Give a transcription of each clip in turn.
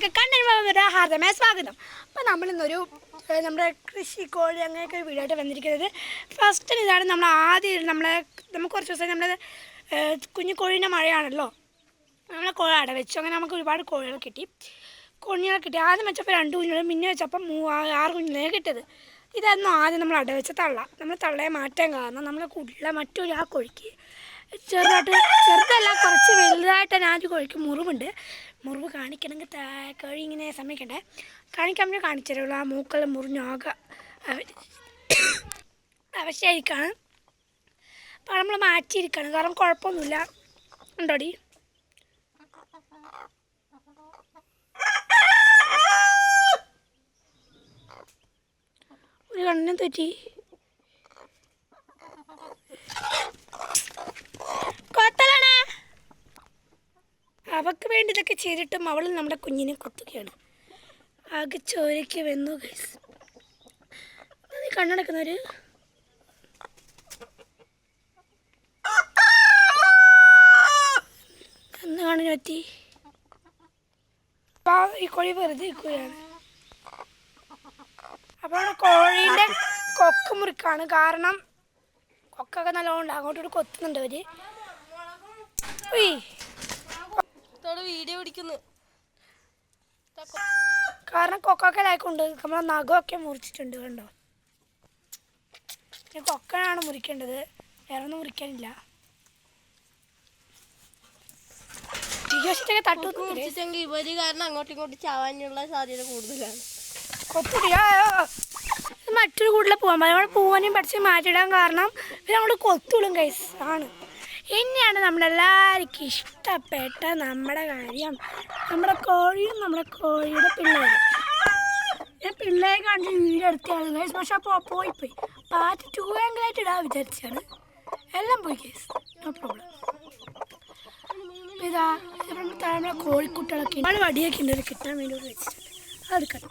ചാനലിലേക്ക് കണ്ടു ഹാർദമായ സ്വാഗതം. അപ്പോൾ നമ്മളിന്നൊരു നമ്മുടെ കൃഷി കോഴി അങ്ങനെയൊക്കെ ഒരു വീഡിയോ ആയിട്ട് വന്നിരിക്കുന്നത്. ഫസ്റ്റ് ഇതാണ് നമ്മൾ ആദ്യം നമുക്ക് കുറച്ച് ദിവസം നമ്മൾ കുഞ്ഞു കോഴീൻ്റെ മഴയാണല്ലോ, നമ്മളെ കോഴ അട വെച്ചു. അങ്ങനെ നമുക്ക് ഒരുപാട് കോഴികൾ കിട്ടി. ആദ്യം വെച്ചപ്പോൾ 2 കുഞ്ഞുങ്ങളും, പിന്നെ വെച്ചപ്പോൾ 6 കുഞ്ഞുങ്ങളെ കിട്ടിയത്. ഇതായിരുന്നു ആദ്യം നമ്മൾ അട വെച്ച തള്ള. നമ്മൾ തള്ളയെ മാറ്റാൻ കാരണം നമ്മളെ കൂട്ടിലുള്ള മറ്റൊരു ആ കോഴിക്ക് ചെറുതല്ല, കുറച്ച് വലുതായിട്ട് ഞാൻ കോഴിക്ക് മുറിവുണ്ട്. മുറിവ് കാണിക്കണമെങ്കിൽ കോഴി ഇങ്ങനെ സമ്മതിക്കണ്ടേ, കാണിക്കാൻ വേണ്ടി കാണിച്ചു തരുള്ളൂ. ആ മൂക്കെല്ലാം മുറിഞ്ഞാകെ അവശയായിരിക്കാണ്. അപ്പോൾ നമ്മൾ മാറ്റിയിരിക്കുകയാണ്, കാരണം കുഴപ്പമൊന്നുമില്ല. ഉണ്ടോടി ഒരു കണ്ണിനും തെറ്റി കൊത്തലാണ്. അവൾക്ക് വേണ്ടി ഇതൊക്കെ ചെയ്തിട്ടും അവൾ നമ്മുടെ കുഞ്ഞിനെ കൊത്തുകയാണ്. ആകെ ചോരയ്ക്ക് വെന്നു ഗൈസ്. നീ കണ്ണടക്കുന്നവര് കണ്ണ് കാണാൻ പറ്റി. ഈ കോഴി വെറുതെ ഇരിക്കുകയാണ്. അപ്പോൾ കോഴീൻ്റെ കൊക്ക് മുറിക്കാണ്, കാരണം കൊക്കൊക്കെ നല്ലോണം അങ്ങോട്ടോട്ട് കൊത്തുന്നുണ്ട് അവര്. വീഡിയോ പിടിക്കുന്നു, കാരണം കൊക്കൊക്കെ ലായിക്കൊണ്ട് നമ്മളെ നഖമൊക്കെ മുറിച്ചിട്ടുണ്ട്. കണ്ടോ, കൊക്കനാണ് മുറിക്കേണ്ടത്, വേറെ ഒന്നും മുറിക്കാനില്ല. ഇവര് കാരണം അങ്ങോട്ടും ഇങ്ങോട്ടും ചാവാനുള്ള സാധ്യത കൂടുതലാണ്. മറ്റൊരു കൂട്ടിൽ പോകാൻ നമ്മൾ പൂവനെയും പഠിച്ച് മാറ്റിയിടാൻ കാരണം ഇവർ അങ്ങോട്ട് കൊത്തുള്ളും കൈസ് ആണ്. എന്നെയാണ് നമ്മളെല്ലാവർക്കും ഇഷ്ടപ്പെട്ട നമ്മുടെ കാര്യം, നമ്മുടെ കോഴിയും നമ്മുടെ കോഴിയുടെ പിള്ളേരും. ഞാൻ പിള്ളേരെ കണ്ട് വീഡിയോ എടുത്തതാണ് കൈസ്. പക്ഷെ അപ്പോൾ പോയിപ്പോയി പാർട്ട് 2 എങ്കിലായിട്ട് ഇടാൻ വിചാരിച്ചാണ്, എല്ലാം പോയി കേസ്. No problem. ഇതാ നമ്മുടെ കോഴിക്കുട്ടികളൊക്കെ ഒരുപാട് വടിയൊക്കെ ഉണ്ട്, അത് കിട്ടാൻ വേണ്ടി വെച്ചിട്ടുണ്ട്. അതെടുക്കണം.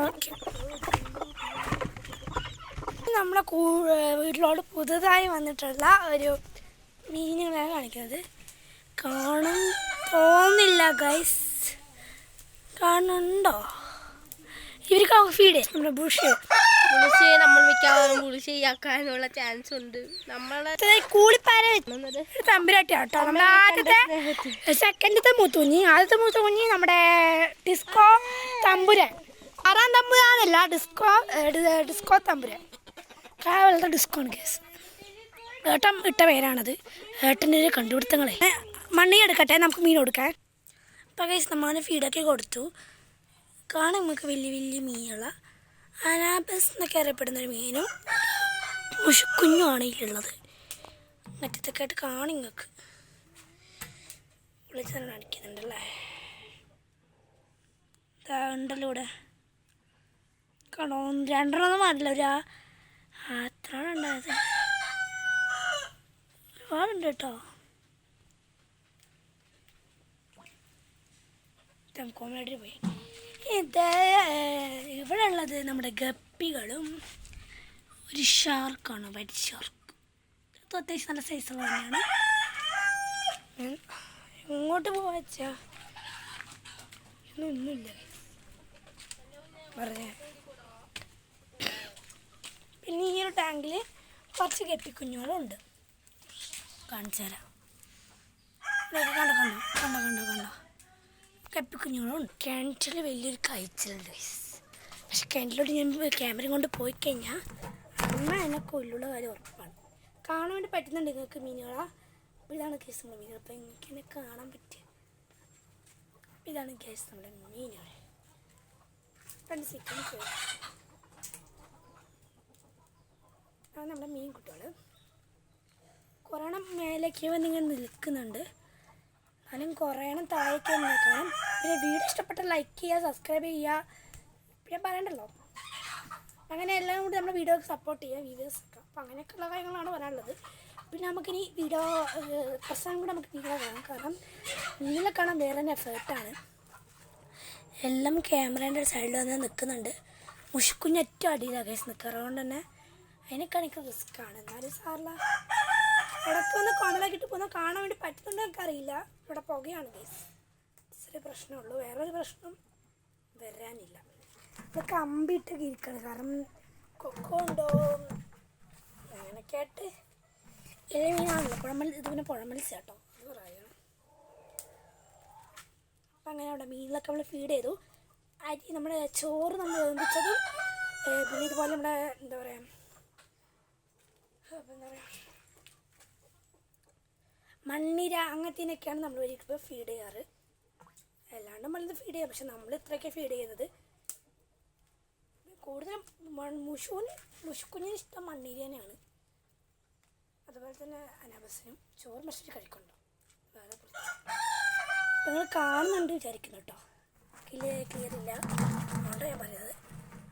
ഓക്കെ, നമ്മുടെ വീട്ടിലോട്ട് പുതുതായി വന്നിട്ടുള്ള ഒരു മീനുകളാണ് കാണിക്കുന്നത്. കാണാൻ തോന്നില്ല ഗൈസ്, കാണുന്നുണ്ടോ? ഇവർക്ക് ഫീഡ് നമ്മുടെ ബുഷ് നമ്മൾ മിക്കവാറും പുളിശയാക്കാനുള്ള ചാൻസ് ഉണ്ട്. നമ്മളെ കൂളിപ്പാര തമ്പുരാട്ടിയാട്ടോ. നമ്മുടെ സെക്കൻഡത്തെ മൂത്തുകുഞ്ഞി, ആദ്യത്തെ മൂത്തുകുഞ്ഞി നമ്മുടെ ഡിസ്കോ തമ്പുരാൻ. 6ാം തമ്പുരാനല്ല, ഡിസ്കോ തമ്പുരാൻ. കാവലത്തെ ഡിസ്കോ ആണ് കേസ്. ഏട്ടൻ ഇട്ട പേരാണത്, ഏട്ടൻ്റെ ഒരു കണ്ടുപിടുത്തങ്ങളെ. മണ്ണി എടുക്കട്ടെ, നമുക്ക് മീൻ കൊടുക്കാൻ. അപ്പോൾ കേസ് നമ്മൾ ഫീഡൊക്കെ കൊടുത്തു. കാണാൻ നമുക്ക് വലിയ വലിയ മീനുള്ള അനാബസ് എന്നൊക്കെ അറിയപ്പെടുന്നൊരു മീനും മുഷുക്കുഞ്ഞുമാണ് ഇതിലുള്ളത്. മറ്റത്തൊക്കെ ആയിട്ട് കാണും നിങ്ങൾക്ക് വിളിച്ചാൽ അടിക്കുന്നുണ്ടല്ലേ. ഉണ്ടല്ലോ ഇവിടെ കാണോ, 2 മാറില്ല, അത്രയാണ് ഉണ്ടായത്. ഒരുപാടുണ്ട് കേട്ടോ. കോമഡി പോയി. ഇവിടെ ഉള്ളത് നമ്മുടെ ഗപ്പികളും ഒരു ഷാർക്കാണ്, വൈറ്റ് ഷാർക്ക്. ഇത് അത്യാവശ്യം നല്ല സൈസുള്ള തന്നെയാണ്. ഇങ്ങോട്ട് പോവാച്ചാ ഒന്നുമില്ല പറഞ്ഞേ. പിന്നെ ഈ ഒരു ടാങ്കിൽ കുറച്ച് ഗപ്പിക്കുഞ്ഞുങ്ങളുണ്ട്, കാണിച്ചു തരാം. കണ്ടോ കണ്ടോ കണ്ടോ കണ്ടോ കണ്ടോ കപ്പിക്കുഞ്ഞുങ്ങളുണ്ട്. കിണറ്റിൽ വലിയൊരു കഴിച്ചിലുണ്ട് ഗൈസ്. പക്ഷെ കിണറ്റിലോട്ട് ഞാൻ ക്യാമറയും കൊണ്ട് പോയി കഴിഞ്ഞാൽ അമ്മ എന്നെ കൊല്ലുള്ള കാര്യം ഉറപ്പാണ്. കാണാൻ വേണ്ടി പറ്റുന്നുണ്ട് നിങ്ങൾക്ക് മീനുകളാ. അപ്പോൾ ഇതാണ് കേസ് നമ്മുടെ മീനുകൾ. അപ്പോൾ എനിക്ക് എന്നെ കാണാൻ പറ്റുക. ഇതാണ് കേസ് നമ്മുടെ മീനുകൾ. 2 സെക്കൻഡ്. അതാണ് നമ്മുടെ മീൻ കുട്ടികൾ. കുറേണം മേലേക്ക് വന്നിങ്ങനെ നിൽക്കുന്നുണ്ട്, അതിനും കുറേണം താഴേക്ക് നിൽക്കണം. പിന്നെ വീഡിയോ ഇഷ്ടപ്പെട്ട ലൈക്ക് ചെയ്യുക, സബ്സ്ക്രൈബ് ചെയ്യുക, പിന്നെ പറയണ്ടല്ലോ. അങ്ങനെ എല്ലാം കൂടി നമ്മുടെ വീഡിയോക്ക് സപ്പോർട്ട് ചെയ്യുക, വ്യൂവേഴ്സൊക്കെ. അപ്പോൾ അങ്ങനെയൊക്കെയുള്ള കാര്യങ്ങളാണ് പറയാനുള്ളത്. പിന്നെ നമുക്കിനി വീഡിയോ പ്രശ്നം കൂടെ നമുക്ക് വീഡിയോ കാണാം, കാരണം വീഡിയോ കാണാൻ വേറെ തന്നെ എഫേർട്ടാണ്. എല്ലാം ക്യാമറേൻ്റെ സൈഡിൽ വന്ന് നിൽക്കുന്നുണ്ട്. മുഷിക്കുഞ്ഞ് ഏറ്റവും അടിയിലാണ് കേസ് നിൽക്കുക, അതുകൊണ്ട് തന്നെ അതിനൊക്കെ എനിക്ക് റിസ്ക്കാണ്. എന്നാലും സാറില്ല, ഇടയ്ക്ക് വന്ന് കോമഡാക്കിയിട്ട് പോകുന്ന കാണാൻ വേണ്ടി പറ്റുന്നുണ്ടോ എനിക്കറിയില്ല. ഇവിടെ പുകയാണ് കേസ്, ചെറിയ പ്രശ്നമുള്ളൂ. വേറൊരു പ്രശ്നം വരാനില്ല. ഇപ്പോൾ കമ്പിട്ട് ഇരിക്കണം, കാരണം കൊക്കോ ഉണ്ടോ അങ്ങനെയൊക്കെ ആയിട്ട്. ഇല മീനാണല്ലോ ഇത്, പിന്നെ പുഴമത്സ്യം കേട്ടോ, അത് പറയുകയാണ്. അപ്പം അങ്ങനെ അവിടെ മീനിലൊക്കെ നമ്മൾ ഫീഡ് ചെയ്തു. അരി നമ്മുടെ ചോറ് നമ്മൾ വേവിച്ചതും പിന്നെ ഇതുപോലെ നമ്മുടെ എന്താ പറയുക മണ്ണിര അങ്ങനത്തേനൊക്കെയാണ് നമ്മൾ ഇപ്പോൾ ഫീഡ് ചെയ്യാറ്. അല്ലാണ്ട് നമ്മളിത് ഫീഡ് ചെയ്യാം, പക്ഷെ നമ്മൾ ഇത്രയൊക്കെ ഫീഡ് ചെയ്യുന്നത്. കൂടുതലും മുഷുക്കുഞ്ഞിന് ഇഷ്ടം മണ്ണിര തന്നെയാണ്. അതുപോലെ തന്നെ അനാബസിനും ചോറ് മറിച്ചിട്ട് കഴിക്കുന്നുണ്ടോ വേറെ നിങ്ങൾ കാണുന്നുണ്ട് വിചാരിക്കുന്നു കേട്ടോ. ക്ലിയർ ഇല്ല, അതുകൊണ്ടാണ് ഞാൻ പറയുന്നത്.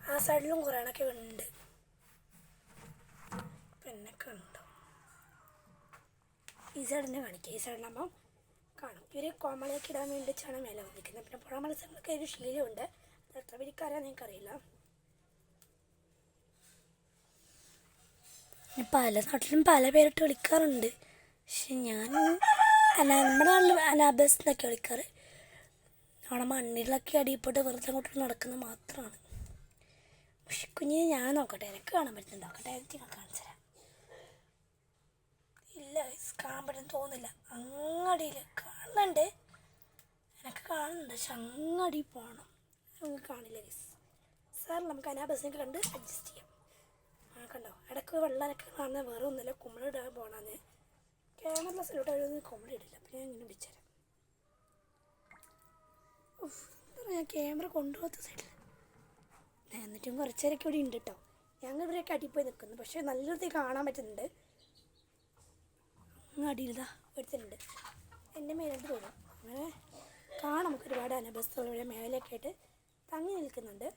ആ സൈഡിലും കുറേണൊക്കെ ഉണ്ട്, പിന്നെ കണ്ടോ. ഈ സൈഡിനെ കാണിക്കുക, ഈ സൈഡിലാകുമ്പം കാണും. ഇവർ കോമളയൊക്കെ ഇടാൻ വേണ്ടിയിട്ടാണ് മേലെ വന്നിരിക്കുന്നത്. പിന്നെ പുഴ മത്സ്യങ്ങൾക്ക് ഒരു ശീലമുണ്ട്, എത്ര പേർക്കറിയാൻ നിങ്ങൾക്കറിയില്ല. പല നാട്ടിലും പല പേരിട്ട് വിളിക്കാറുണ്ട്, പക്ഷെ ഞാൻ നമ്മുടെ നാട്ടിൽ അനാബസ് എന്നൊക്കെ വിളിക്കാറ്. അവിടെ മണ്ണിലൊക്കെ അടിയിപ്പോട്ട് വെറുതെ അങ്ങോട്ട് നടക്കുന്നത് മാത്രമാണ്. മുഷിക്കുഞ്ഞിന് ഞാൻ നോക്കട്ടെ, എനിക്ക് കാണാൻ പറ്റുന്നുണ്ട്, നോക്കട്ടെ, എനിക്ക് കാണിച്ചു തരാം. ഇല്ല കാണാൻ പറ്റുന്ന തോന്നുന്നില്ല. അങ്ങടിയിൽ കാണുന്നുണ്ട്, എനിക്ക് കാണുന്നുണ്ട്, പക്ഷെ അങ്ങടി പോകണം, നമുക്ക് കാണില്ല സാർ. നമുക്ക് അനാബസിനൊക്കെ കണ്ട് അഡ്ജസ്റ്റ് ചെയ്യാം. കണ്ടോ, ഇടയ്ക്ക് വെള്ളമൊക്കെ കാണുന്നത് വേറെ ഒന്നുമില്ല, കുമ്പളിടാൻ പോകണമെന്ന്. ക്യാമറ സൈലോട്ട് അവരൊന്നും കുമ്പളി ഇടില്ല, അപ്പം ഞാൻ ഇങ്ങനെ പിടിച്ചുതരാം. ഞാൻ ക്യാമറ കൊണ്ടുപോകാത്ത സൈഡിൽ എന്നിട്ടും കുറച്ചേരൊക്കെ ഇവിടെ ഉണ്ട് കേട്ടോ. ഞങ്ങൾ ഇവരൊക്കെ അടിപ്പോയി നിൽക്കുന്നു, പക്ഷേ നല്ലൊരു കാണാൻ പറ്റുന്നുണ്ട്. അടിയിൽതാ എടുത്തിട്ടുണ്ട്, എൻ്റെ മേലോട്ട് തോന്നും. അങ്ങനെ കാണാം, നമുക്ക് ഒരുപാട് അനബസ്തുകളുടെ മേലൊക്കെ ആയിട്ട് തങ്ങി നിൽക്കുന്നുണ്ട്.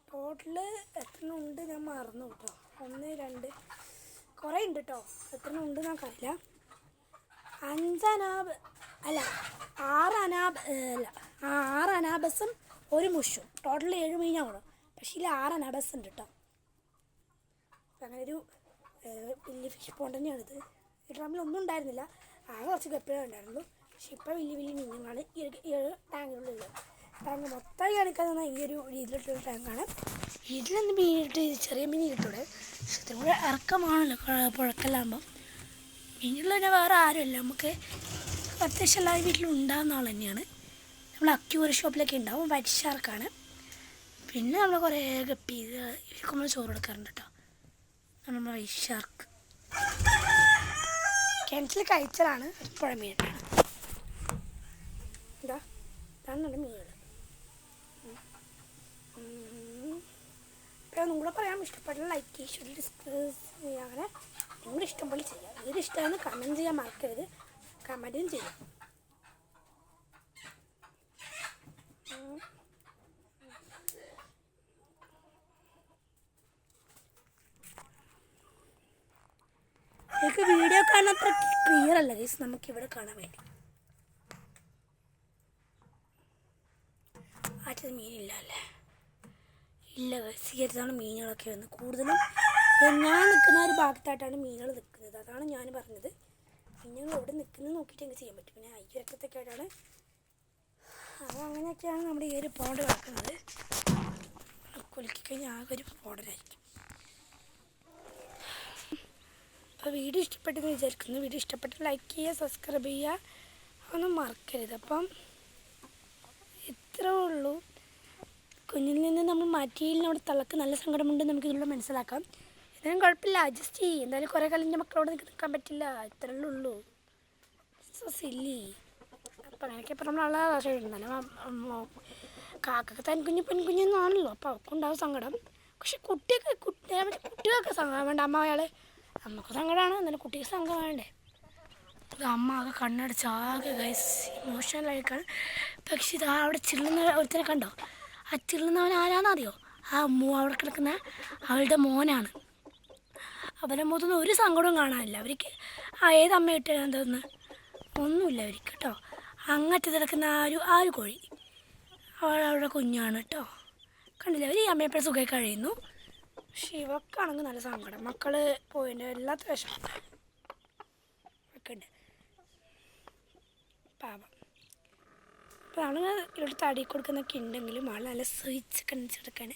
ടോട്ടല് എത്ര ഉണ്ട് ഞാൻ മറന്നു കേട്ടോ. 1 2 കുറേ ഉണ്ട് കേട്ടോ, എത്ര ഉണ്ട് നമുക്കറിയില്ല. 5 അനാബ് അല്ല 6 അനാബസും ഒരു മുഷും, ടോട്ടൽ 7 മീനാവണം. പക്ഷേ ഇതിൽ 6 അനാബസ് ഉണ്ട് കേട്ടോ. അപ്പം അങ്ങനെ ഒരു വലിയ ഫിഷ് പോണ്ട് തന്നെയാണിത്. ഈ ഡ്രമ്മിൽ ഒന്നും ഉണ്ടായിരുന്നില്ല, ആകെ കുറച്ച് ഗപ്പികളെ ഉണ്ടായിരുന്നുള്ളൂ. പക്ഷെ ഇപ്പോൾ വലിയ വലിയ മീനുകളാണ് ഈ ടാങ്കിനുള്ളിൽ. ടാങ്ക് മൊത്തം കാണിക്കാൻ തന്നാൽ ഈ ഒരു രീതിയിലുള്ള ടാങ്കാണ്. ഇതിലൊന്ന് മീനിട്ട് ചെറിയ മീൻ കിട്ടൂടെ, പക്ഷെ ഇതും കൂടെ ഇറക്കമാണല്ലോ പുഴക്കലാകുമ്പം. മീനുള്ള തന്നെ വേറെ ആരുമല്ല, നമുക്ക് അത്യാവശ്യം എല്ലാവരും വീട്ടിലുണ്ടാകുന്ന ആൾ തന്നെയാണ്. നമ്മൾ അക്യൂറി ഷോപ്പിലൊക്കെ ഉണ്ടാവും, വൈറ്റ് ഷാർക്കാണ്. പിന്നെ നമ്മൾ കുറേ ഗപ്പി ഇവർക്ക് നമ്മൾ ചോറ് കൊടുക്കാറുണ്ട് കേട്ടോ. നമ്മൾ വൈറ്റ് ഷാർക്ക് കിണറ്റിൽ കഴിച്ചതാണ്, പുഴ മീനാണ്. ഇതാണ് നമ്മുടെ മീനുകൾ. ഇപ്പോൾ ഒന്നും കൂടെ പറയാം, ഇഷ്ടപ്പെട്ട ലൈക്ക് ചെയ്യുക, ഡിസ്കസ് ചെയ്യുക, അങ്ങനെ നിങ്ങളുടെ ഇഷ്ടം പോലെ ചെയ്യാം. ഇത് ഇഷ്ടമാണ് കമൻറ്റ് ചെയ്യാൻ മറക്കരുത്, കമൻറ്റും ചെയ്യാം. നിങ്ങൾക്ക് വീഡിയോ കാണാൻ അത്ര ക്ലിയർ അല്ല ഗൈസ്, നമുക്കിവിടെ കാണാൻ വേണ്ടി. ആറ്റത് മീനില്ല അല്ലേ? ഇല്ല ഗൈസ്, ഈ അടുത്താണ് മീനുകളൊക്കെ വന്നത്. കൂടുതലും ഞാൻ നിൽക്കുന്ന ഒരു ഭാഗത്തായിട്ടാണ് മീനുകൾ നിൽക്കുന്നത്, അതാണ് ഞാൻ പറഞ്ഞത്. മീനുകൾ എവിടെ നിൽക്കുന്നത് നോക്കിയിട്ട് എനിക്ക് ചെയ്യാൻ പറ്റും. പിന്നെ അയ്യരക്കത്തൊക്കെ ആയിട്ടാണ്, അപ്പോൾ അങ്ങനെയൊക്കെയാണ് നമ്മുടെ ഈ ഒരു പോണ്ട് കിടക്കുന്നത്. കുലുക്കിക്കഴിഞ്ഞാൽ ആകെ ഒരു പോണ്ടനായിരിക്കും. അപ്പോൾ വീഡിയോ ഇഷ്ടപ്പെട്ടെന്ന് വിചാരിക്കുന്നു. വീഡിയോ ഇഷ്ടപ്പെട്ട് ലൈക്ക് ചെയ്യുക, സബ്സ്ക്രൈബ് ചെയ്യുക, ഒന്നും മറക്കരുത്. അപ്പം ഇത്രേ ഉള്ളൂ. കുഞ്ഞിൽ നിന്ന് നമ്മൾ മാറ്റിയിൽ നമ്മുടെ തലക്ക് നല്ല സങ്കടമുണ്ട്, നമുക്ക് ഇതിലൂടെ മനസ്സിലാക്കാം. എന്തായാലും കുഴപ്പമില്ല, അഡ്ജസ്റ്റ് ചെയ്യും. എന്തായാലും കുറേ കാലം എൻ്റെ മക്കളോട് നിൽക്കാൻ പറ്റില്ല, ഇത്രയല്ലേ ഉള്ളൂ. So silly. അപ്പം അങ്ങനെയൊക്കെ ഇപ്പം നമ്മൾ നല്ല ഭാഷയുണ്ടാലും കാക്കൊക്കെ തനിക്കുഞ്ഞ് പെൺകുഞ്ഞെന്നാണല്ലോ, അപ്പോൾ അവർക്കുണ്ടാവും സങ്കടം. പക്ഷെ കുട്ടികൾക്ക് സങ്കടം വേണ്ട. അമ്മ അയാൾ നമുക്ക് സങ്കടമാണ്, എന്നാലും കുട്ടിക്ക് സങ്കടം വേണ്ടേ. ഇത് അമ്മ ആകെ കണ്ണടച്ച് ആകെ ഗൈസ് ഇമോഷണലായിക്കാണ്. പക്ഷെ ഇത് അവിടെ ചില്ലുന്ന ഒരുത്തനെ കണ്ടോ? ആ ചില്ലുന്നവൻ ആരാന്നറിയോ? ആ അവിടെ കിടക്കുന്ന അവളുടെ മോനാണ്. അവരുടെ മുഖത്തൊന്നും ഒരു സങ്കടവും കാണാനില്ല. അവർക്ക് ഏത് അമ്മ ഇട്ട് എന്തോന്ന് ഒന്നുമില്ല അവർക്ക് കേട്ടോ. അങ്ങോട്ട് കിടക്കുന്ന ആ ഒരു കോഴി അവളുടെ കുഞ്ഞാണ് കേട്ടോ. കണ്ടില്ല, അവർ ഈ അമ്മയെപ്പോഴും സുഖമായി കഴിയുന്നു. പക്ഷെ ഇവക്കാണെങ്കിൽ നല്ല സങ്കടം, മക്കൾ പോയതിൻ്റെ വല്ലാത്ത വിഷമം ഒക്കെ ഉണ്ട്, പാപം. അപ്പോൾ ആൾ ഇവിടെ തടി കൊടുക്കുന്നൊക്കെ ഉണ്ടെങ്കിലും ആൾ നല്ല സഹിച്ച് കണിച്ചെടുക്കാൻ